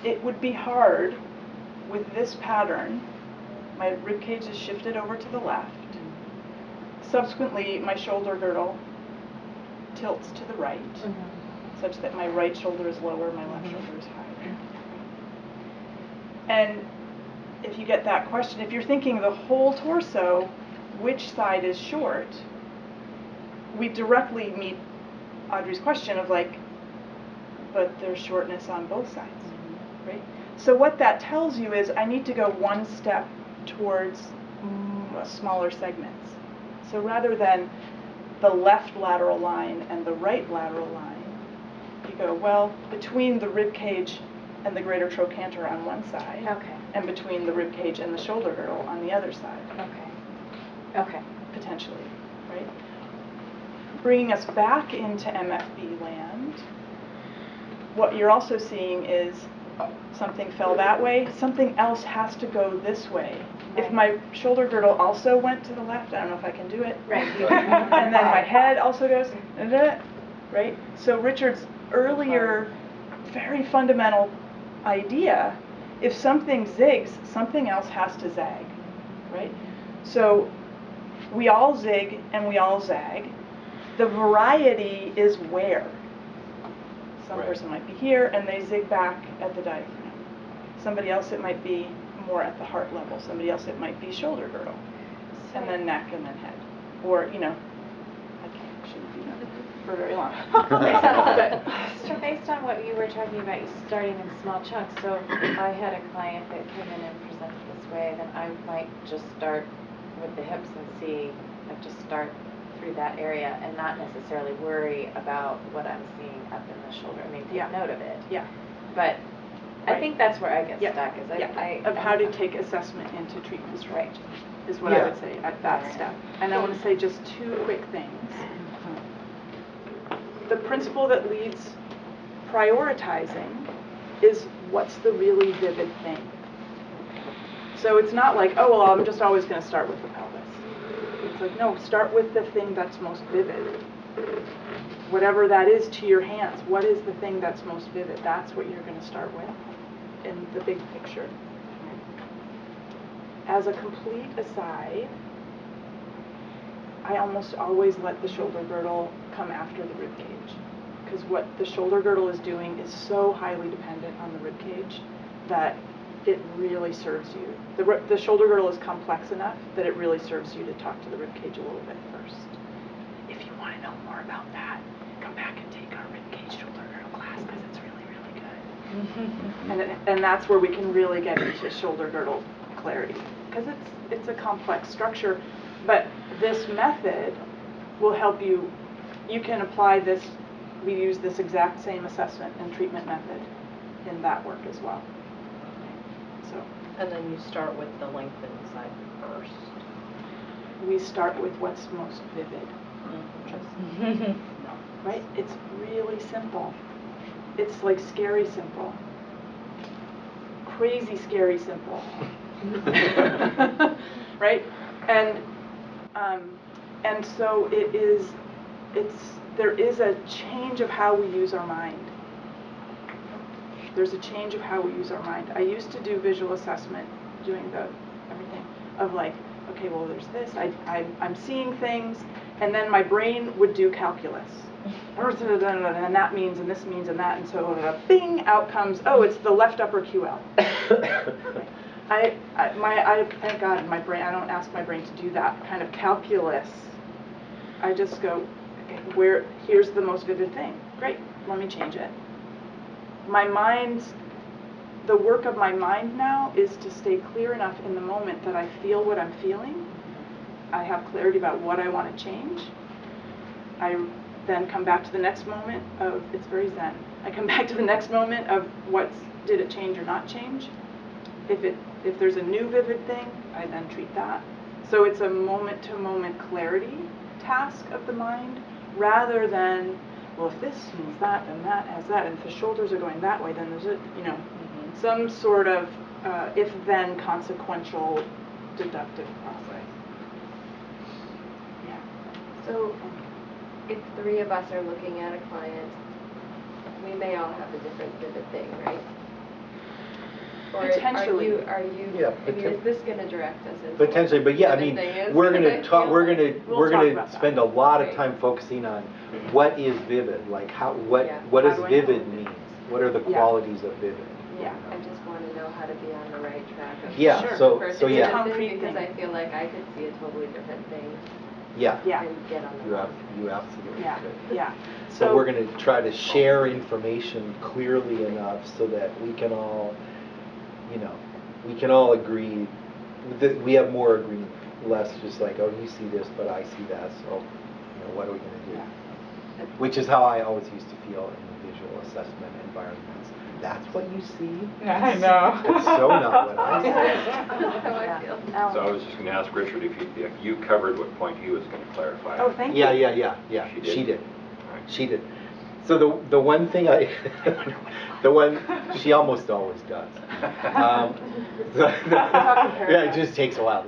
it would be hard with this pattern. My rib cage is shifted over to the left. Subsequently, my shoulder girdle tilts to the right, such that my right shoulder is lower, my left shoulder is higher. And if you get that question, if you're thinking the whole torso, which side is short, we directly meet Audrey's question of like, but there's shortness on both sides, right? So what that tells you is I need to go one step towards smaller segments. So rather than the left lateral line and the right lateral line, you go, well, between the rib cage and the greater trochanter on one side, and between the rib cage and the shoulder girdle on the other side. Potentially, right? Bringing us back into MFB land, what you're also seeing is something fell that way, something else has to go this way. Right. If my shoulder girdle also went to the left, I don't know if I can do it. Right. And then my head also goes, right? So Richard's earlier, very fundamental idea, if something zigs, something else has to zag, right? So we all zig and we all zag. The variety is where. Some person might be here and they zig back at the diaphragm. Somebody else it might be more at the heart level. Somebody else it might be shoulder girdle, and then neck and then head. Or, you know, I shouldn't do that for very long. So based on what you were talking about, starting in small chunks, so if I had a client that came in and presented this way, then I might just start with the hips and see, like just start through that area and not necessarily worry about what I'm seeing up in the shoulder. I mean, take note of it. Yeah. But I think that's where I get stuck. Is of how to take assessment into treatment strategy is what I would say at that step. And I want to say just two quick things. The principle that leads prioritizing is what's the really vivid thing. So it's not like, oh, well, I'm just always going to start with the pelvis. It's like, no, start with the thing that's most vivid. Whatever that is to your hands, what is the thing that's most vivid? That's what you're going to start with in the big picture. As a complete aside, I almost always let the shoulder girdle come after the rib cage, because what the shoulder girdle is doing is so highly dependent on the rib cage that it really serves you. The shoulder girdle is complex enough that it really serves you to talk to the rib cage a little bit first. If you want to know more about that, come back and take our rib cage shoulder girdle class, because it's really, really good. And that's where we can really get into shoulder girdle clarity, because it's a complex structure. But this method will help you. You can apply this. We use this exact same assessment and treatment method in that work as well. So. And then you start with the lengthening side first. We start with what's most vivid. Right? It's really simple. It's like scary simple. Crazy scary simple. Right? And so there is a change of how we use our mind. There's a change of how we use our mind. I used to do visual assessment, doing the everything of like, okay, well, there's this. I'm seeing things, and then my brain would do calculus. And that means, and this means, and that, and so bing, out comes, oh, it's the left upper QL. I thank God my brain, I don't ask my brain to do that kind of calculus. I just go, okay, here's the most vivid thing. Great, let me change it. My mind's, the work of my mind now is to stay clear enough in the moment that I feel what I'm feeling. I have clarity about what I want to change. I then come back to the next moment of, it's very zen. I come back to the next moment of did it change or not change? If there's a new vivid thing, I then treat that. So it's a moment-to-moment clarity task of the mind, rather than, well, if this means that, then that has that, and if the shoulders are going that way, then there's some sort of if-then consequential deductive process. Yeah. So if three of us are looking at a client, we may all have a different vivid thing, right? Or Potentially. are you, Yeah, I mean, is this gonna direct us into Potentially, but yeah, I what the mean, thing is? we're gonna I talk, feel we're like- gonna, We'll we're talk gonna about that. spend a lot of Right. time focusing on what is vivid, like how, what Yeah. what How does do I vivid know? mean? What are the Yeah. qualities of vivid? Yeah. I just wanna know how to be on the right track of. Yeah, Sure. so first yeah. thing, Concrete because thing. I feel like I could see a totally different thing Yeah. Yeah. and get on the You wrong. you absolutely Yeah, could. yeah. So we're gonna try to share information clearly enough so that we can all, you know, we can all agree, that we have more agreement, less just like, oh, you see this, but I see that, so, you know, what are we gonna do? Yeah. Which is how I always used to feel in the visual assessment environments. That's what you see? I know. That's so not what I see. That's how I feel. So I was just gonna ask Richard if you covered what point he was gonna clarify. Oh, thank you. Yeah, She did? she did. All right. She did. So the one thing the one, she almost always does. Yeah, it just takes a while.